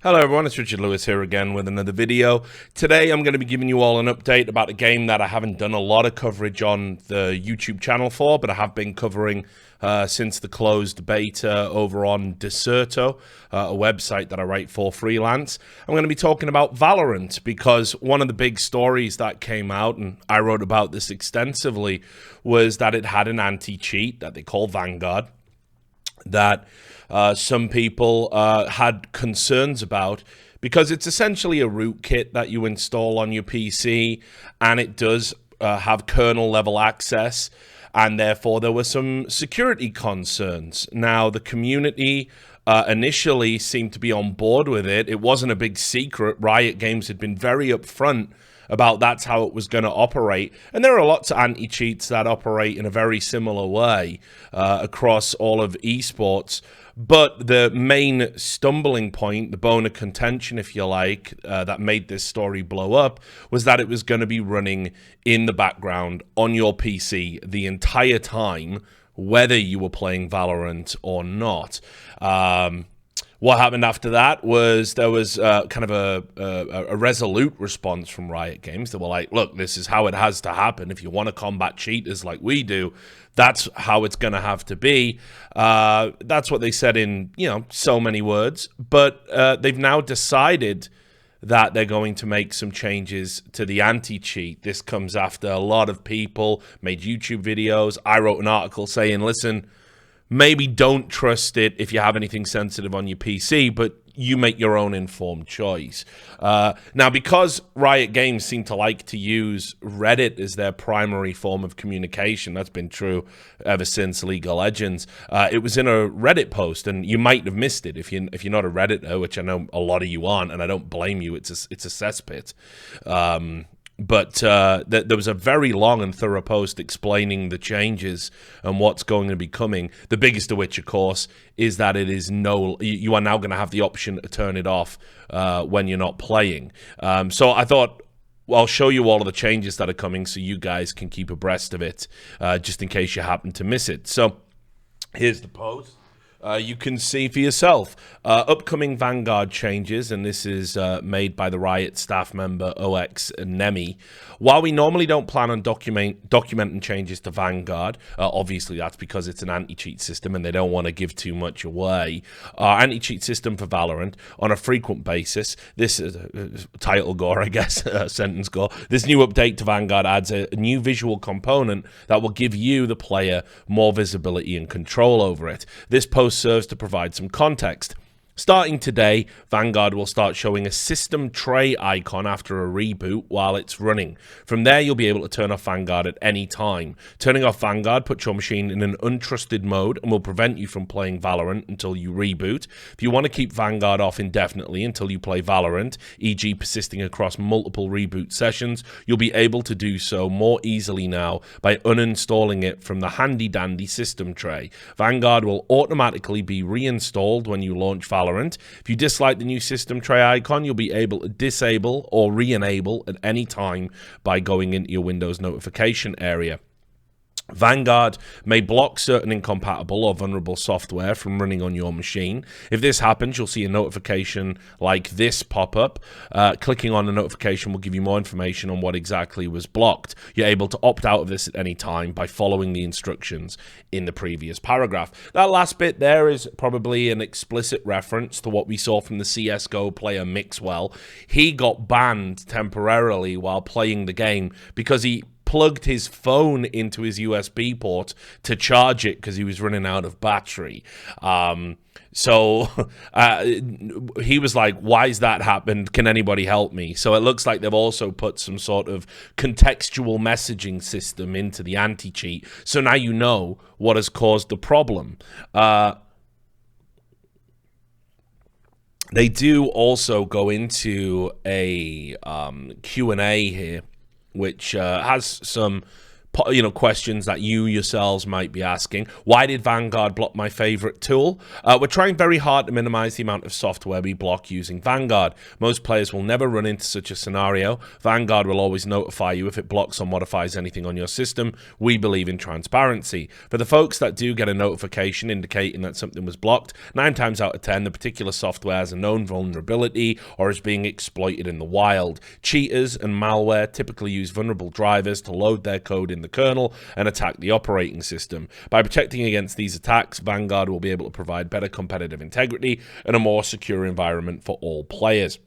Hello everyone, it's Richard Lewis here again with another video. Today I'm going to be giving you all an update about a game that I haven't done a lot of coverage on the YouTube channel for, but I have been covering since the closed beta over on Deserto, a website that I write for freelance. I'm going to be talking about Valorant because one of the big stories that came out, and I wrote about this extensively, was that it had an anti-cheat that they call Vanguard, that some people had concerns about because it's essentially a rootkit that you install on your PC, and it does have kernel level access, and therefore there were some security concerns. Now, the community initially seemed to be on board with it. It wasn't a big secret. Riot Games had been very upfront about that's how it was going to operate. And there are lots of anti-cheats that operate in a very similar way across all of esports. But the main stumbling point, the bone of contention, if you like, that made this story blow up was that it was going to be running in the background on your PC the entire time, whether you were playing Valorant or not. What happened after that was there was kind of a resolute response from Riot Games. They were like, look, this is how it has to happen. If you want to combat cheaters like we do, that's how it's going to have to be. That's what they said in, so many words. But they've now decided that they're going to make some changes to the anti-cheat. This comes after a lot of people made YouTube videos. I wrote an article saying, listen, maybe don't trust it if you have anything sensitive on your PC, but you make your own informed choice. Now, because Riot Games seem to like to use Reddit as their primary form of communication, that's been true ever since League of Legends. It was in a Reddit post, and you might have missed it if you're not a Redditor, which I know a lot of you aren't, and I don't blame you. It's a cesspit. But there was a very long and thorough post explaining the changes and what's going to be coming. The biggest of which, of course, is that you are now going to have the option to turn it off when you're not playing. So I thought, well, I'll show you all of the changes that are coming so you guys can keep abreast of it, just in case you happen to miss it. So here's the post. You can see for yourself upcoming Vanguard changes, and this is made by the Riot staff member OX Nemi. While we normally don't plan on documenting changes to Vanguard, obviously that's because it's an anti-cheat system and they don't want to give too much away. Our anti-cheat system for Valorant on a frequent basis, this is title gore, I guess, sentence gore. This new update to Vanguard adds a new visual component that will give you, the player, more visibility and control over it. This post serves to provide some context. Starting today, Vanguard will start showing a system tray icon after a reboot while it's running. From there, you'll be able to turn off Vanguard at any time. Turning off Vanguard puts your machine in an untrusted mode and will prevent you from playing Valorant until you reboot. If you want to keep Vanguard off indefinitely until you play Valorant, e.g. persisting across multiple reboot sessions, you'll be able to do so more easily now by uninstalling it from the handy-dandy system tray. Vanguard will automatically be reinstalled when you launch Valorant. If you dislike the new system tray icon, you'll be able to disable or re-enable at any time by going into your Windows notification area. Vanguard may block certain incompatible or vulnerable software from running on your machine. If this happens, you'll see a notification like this pop up. Clicking on the notification will give you more information on what exactly was blocked. You're able to opt out of this at any time by following the instructions in the previous paragraph. That last bit there is probably an explicit reference to what we saw from the CSGO player Mixwell. He got banned temporarily while playing the game because he plugged his phone into his USB port to charge it because he was running out of battery. So he was like, why has that happened? Can anybody help me? So it looks like they've also put some sort of contextual messaging system into the anti-cheat. So now you know what has caused the problem. They do also go into a Q&A here, which has some questions that you yourselves might be asking. Why did Vanguard block my favorite tool? We're trying very hard to minimize the amount of software we block using Vanguard. Most players will never run into such a scenario. Vanguard will always notify you if it blocks or modifies anything on your system. We believe in transparency. For the folks that do get a notification indicating that something was blocked, 9 times out of 10, the particular software has a known vulnerability or is being exploited in the wild. Cheaters and malware typically use vulnerable drivers to load their code in the kernel and attack the operating system. By protecting against these attacks, Vanguard will be able to provide better competitive integrity and a more secure environment for all players.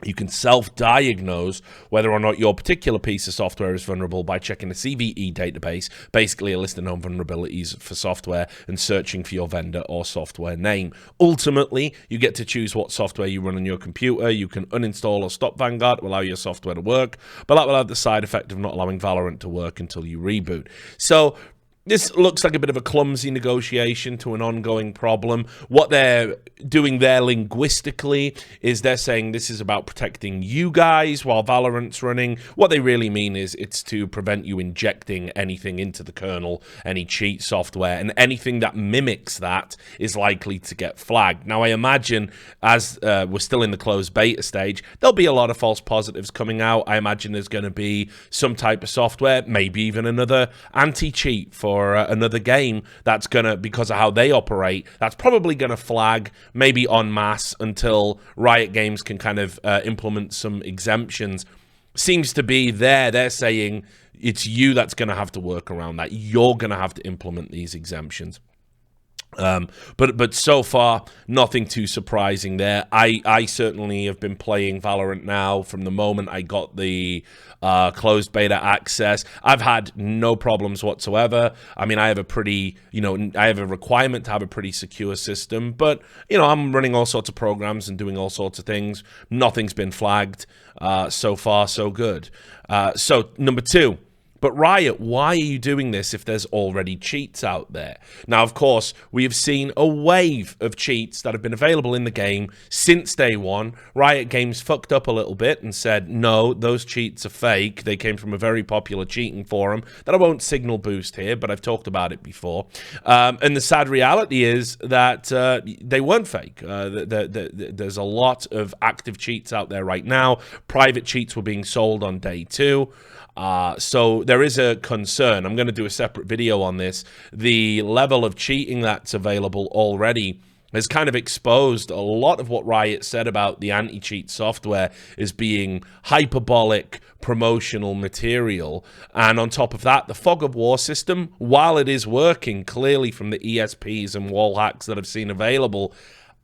You can self-diagnose whether or not your particular piece of software is vulnerable by checking the CVE database, basically a list of known vulnerabilities for software, and searching for your vendor or software name. Ultimately, you get to choose what software you run on your computer. You can uninstall or stop Vanguard to allow your software to work, but that will have the side effect of not allowing Valorant to work until you reboot. So this looks like a bit of a clumsy negotiation to an ongoing problem. What they're doing there linguistically is they're saying this is about protecting you guys while Valorant's running. What they really mean is it's to prevent you injecting anything into the kernel, any cheat software, and anything that mimics that is likely to get flagged. Now, I imagine as we're still in the closed beta stage, there'll be a lot of false positives coming out. I imagine there's going to be some type of software, maybe even another anti-cheat for another game that's gonna, because of how they operate, that's probably gonna flag maybe en masse until Riot Games can kind of implement some exemptions. Seems to be they're saying it's you that's gonna have to work around that. You're gonna have to implement these exemptions. But so far, nothing too surprising there. I certainly have been playing Valorant now from the moment I got the closed beta access. I've had no problems whatsoever. I mean, I have a pretty, I have a requirement to have a pretty secure system, but, I'm running all sorts of programs and doing all sorts of things. Nothing's been flagged. So far, so good. So, number 2. But Riot, why are you doing this if there's already cheats out there? Now, of course, we have seen a wave of cheats that have been available in the game since day one. Riot Games fucked up a little bit and said, no, those cheats are fake. They came from a very popular cheating forum that I won't signal boost here, but I've talked about it before. And the sad reality is that they weren't fake. There's a lot of active cheats out there right now. Private cheats were being sold on day 2. So there is a concern. I'm going to do a separate video on this. The level of cheating that's available already has kind of exposed a lot of what Riot said about the anti-cheat software as being hyperbolic promotional material. And on top of that, the fog of war system, while it is working clearly from the ESPs and wall hacks that I've seen available,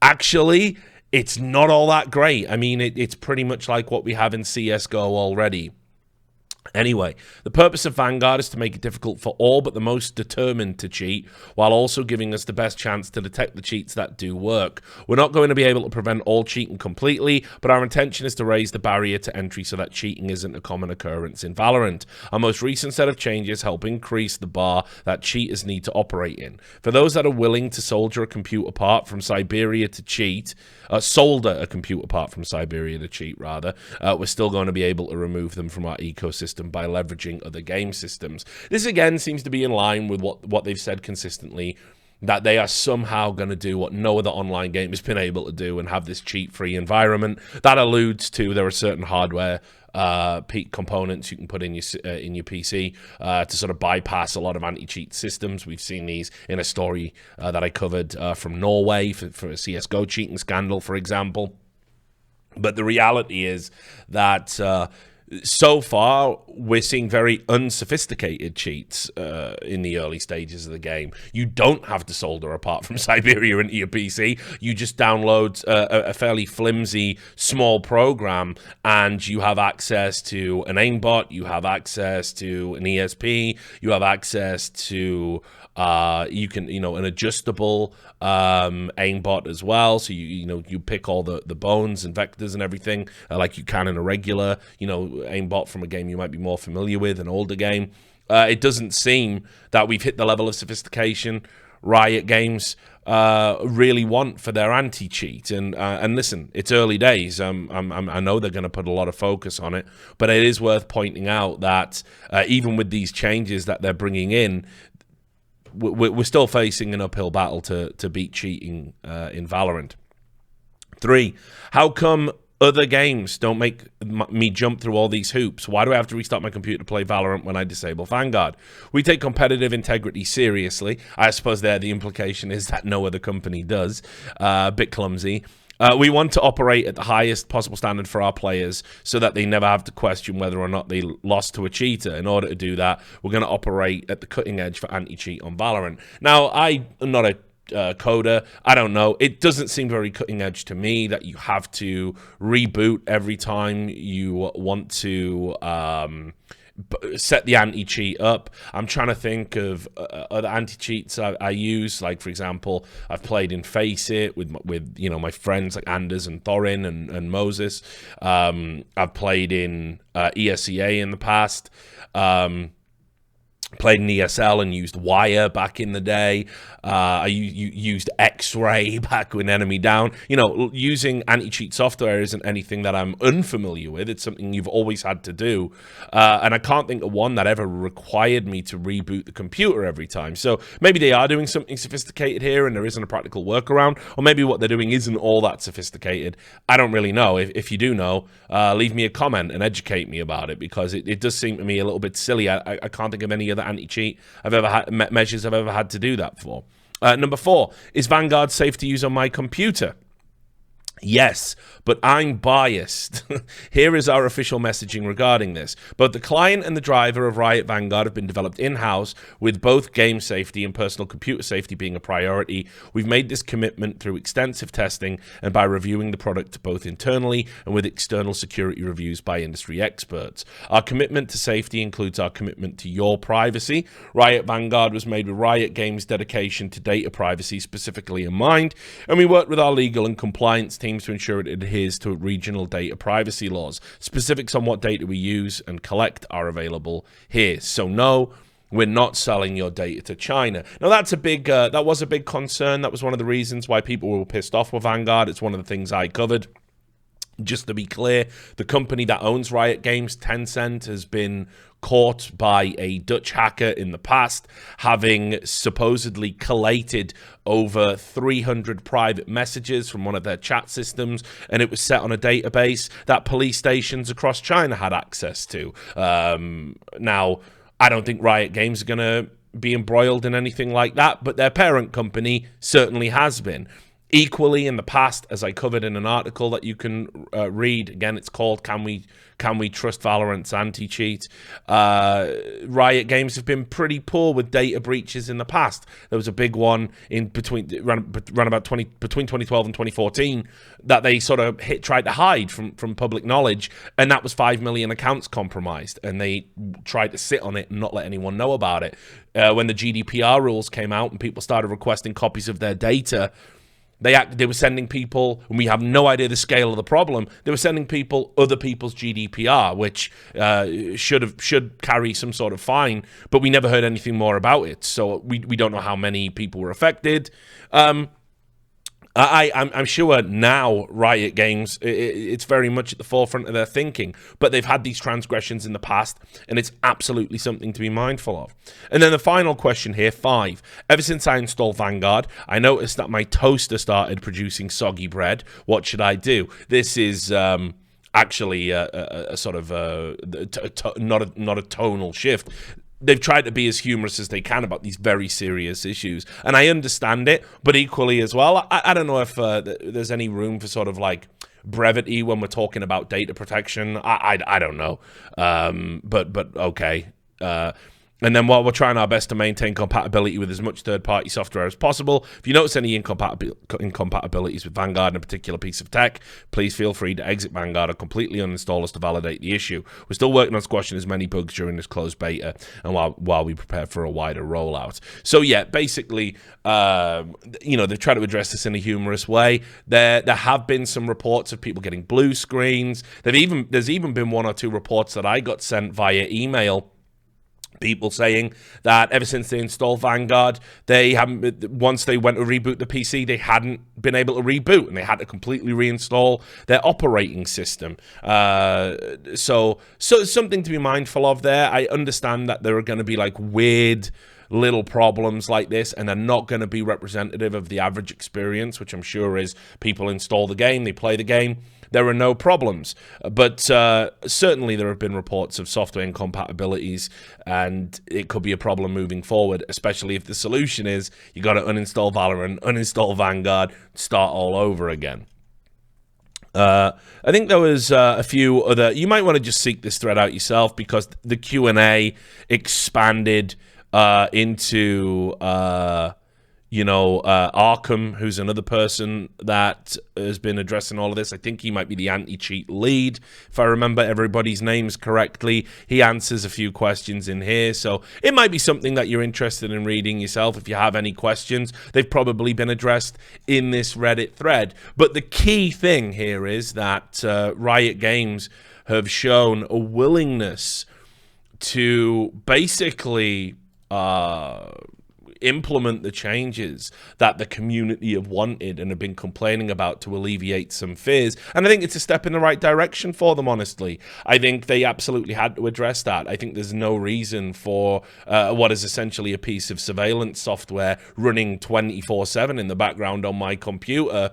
actually, it's not all that great. I mean, it's pretty much like what we have in CSGO already. Anyway, the purpose of Vanguard is to make it difficult for all but the most determined to cheat, while also giving us the best chance to detect the cheats that do work. We're not going to be able to prevent all cheating completely, but our intention is to raise the barrier to entry so that cheating isn't a common occurrence in Valorant. Our most recent set of changes help increase the bar that cheaters need to operate in. For those that are willing to solder a computer part from Siberia to cheat, we're still going to be able to remove them from our ecosystem by leveraging other game systems. This again seems to be in line with what they've said consistently, that they are somehow going to do what no other online game has been able to do and have this cheat-free environment. That alludes to there are certain hardware components you can put in your PC to sort of bypass a lot of anti-cheat systems. We've seen these in a story that I covered from Norway for a CSGO cheating scandal, for example. But the reality is that so far, we're seeing very unsophisticated cheats in the early stages of the game. You don't have to solder a part from Siberia into your PC. You just download a fairly flimsy, small program, and you have access to an aimbot, you have access to an ESP, you have access to an adjustable aimbot as well. So you pick all the bones and vectors and everything like you can in a regular aimbot from a game you might be more familiar with, an older game. It doesn't seem that we've hit the level of sophistication Riot Games really want for their anti-cheat. And listen, it's early days. I know they're going to put a lot of focus on it, but it is worth pointing out that even with these changes that they're bringing in, we're still facing an uphill battle to beat cheating in Valorant. 3, how come other games don't make me jump through all these hoops? Why do I have to restart my computer to play Valorant when I disable Vanguard? We take competitive integrity seriously. I suppose there the implication is that no other company does. A bit clumsy. We want to operate at the highest possible standard for our players so that they never have to question whether or not they lost to a cheater. In order to do that, we're going to operate at the cutting edge for anti-cheat on Valorant. Now, I'm not a coder. I don't know. It doesn't seem very cutting edge to me that you have to reboot every time you want to set the anti-cheat up. I'm trying to think of other anti-cheats I use. Like, for example, I've played in Face It with you know, my friends like Anders and Thorin and Moses. I've played in ESEA in the past. Played in ESL and used Wire back in the day. I used X-Ray back when Enemy Down. You know, using anti-cheat software isn't anything that I'm unfamiliar with. It's something you've always had to do. And I can't think of one that ever required me to reboot the computer every time. So maybe they are doing something sophisticated here and there isn't a practical workaround. Or maybe what they're doing isn't all that sophisticated. I don't really know. If you do know, leave me a comment and educate me about it, because it does seem to me a little bit silly. I can't think of any other anti-cheat I've ever had, measures I've ever had to do that for. Number 4, is Vanguard safe to use on my computer? Yes, but I'm biased. Here is our official messaging regarding this. Both the client and the driver of Riot Vanguard have been developed in-house, with both game safety and personal computer safety being a priority. We've made this commitment through extensive testing and by reviewing the product both internally and with external security reviews by industry experts. Our commitment to safety includes our commitment to your privacy. Riot Vanguard was made with Riot Games' dedication to data privacy specifically in mind, and we worked with our legal and compliance team to ensure it adheres to regional data privacy laws. Specifics on what data we use and collect are available here. So no, we're not selling your data to China. Now that's a big, that was a big concern. That was one of the reasons why people were pissed off with Vanguard. It's one of the things I covered. Just to be clear, the company that owns Riot Games, Tencent, has been caught by a Dutch hacker in the past, having supposedly collated over 300 private messages from one of their chat systems, and it was set on a database that police stations across China had access to. Now, I don't think Riot Games are going to be embroiled in anything like that, but their parent company certainly has been. Equally, in the past, as I covered in an article that you can read, again, it's called Can We Trust Valorant's Anti-Cheat? Riot Games have been pretty poor with data breaches in the past. There was a big one in between 2012 and 2014 that they sort of tried to hide from public knowledge, and that was 5 million accounts compromised, and they tried to sit on it and not let anyone know about it. When the GDPR rules came out and people started requesting copies of their data, they were sending people, and we have no idea the scale of the problem, they were sending people other people's GDPR, which should carry some sort of fine, but we never heard anything more about it. So we don't know how many people were affected. I'm sure now Riot Games, it's very much at the forefront of their thinking, but they've had these transgressions in the past, and it's absolutely something to be mindful of. And then the final question here, 5. Ever since I installed Vanguard, I noticed that my toaster started producing soggy bread. What should I do? This is actually a sort of not a tonal shift. They've tried to be as humorous as they can about these very serious issues, and I understand it, but equally as well, I don't know if there's any room for sort of like brevity when we're talking about data protection. I don't know, but okay. And then while we're trying our best to maintain compatibility with as much third-party software as possible, if you notice any incompatibilities with Vanguard in a particular piece of tech, please feel free to exit Vanguard or completely uninstall us to validate the issue. We're still working on squashing as many bugs during this closed beta and while we prepare for a wider rollout. So yeah, basically, they've tried to address this in a humorous way. There have been some reports of people getting blue screens. There's even been 1 or 2 reports that I got sent via email People saying that ever since they installed Vanguard, they haven't. Once they went to reboot the PC, they hadn't been able to reboot, and they had to completely reinstall their operating system. So something to be mindful of there. I understand that there are going to be like weird little problems like this, and they're not going to be representative of the average experience, which I'm sure is people install the game, they play the game, there are no problems. But certainly there have been reports of software incompatibilities, and it could be a problem moving forward, especially if the solution is you got to uninstall Valorant, uninstall Vanguard, start all over again. I think there was a few other... You might want to just seek this thread out yourself, because the Q&A expanded into... Arkham, who's another person that has been addressing all of this. I think he might be the anti-cheat lead, if I remember everybody's names correctly. He answers a few questions in here, so it might be something that you're interested in reading yourself. If you have any questions, they've probably been addressed in this Reddit thread. But the key thing here is that Riot Games have shown a willingness to basically... implement the changes that the community have wanted and have been complaining about to alleviate some fears. And I think it's a step in the right direction for them, honestly. I think they absolutely had to address that. I think there's no reason for what is essentially a piece of surveillance software running 24/7 in the background on my computer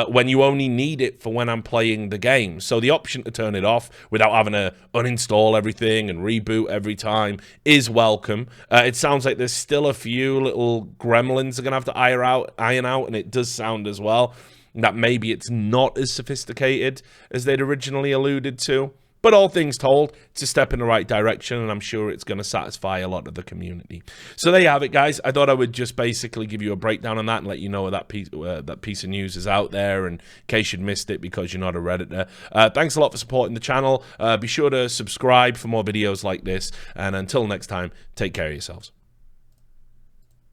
when you only need it for when I'm playing the game. So the option to turn it off without having to uninstall everything and reboot every time is welcome. It sounds like there's still a few little gremlins they're going to have to iron out, and it does sound as well that maybe it's not as sophisticated as they'd originally alluded to. But all things told, it's a step in the right direction, and I'm sure it's going to satisfy a lot of the community. So there you have it, guys. I thought I would just basically give you a breakdown on that and let you know that piece of news is out there, and in case you'd missed it because you're not a Redditor. Thanks a lot for supporting the channel. Be sure to subscribe for more videos like this, and until next time, take care of yourselves.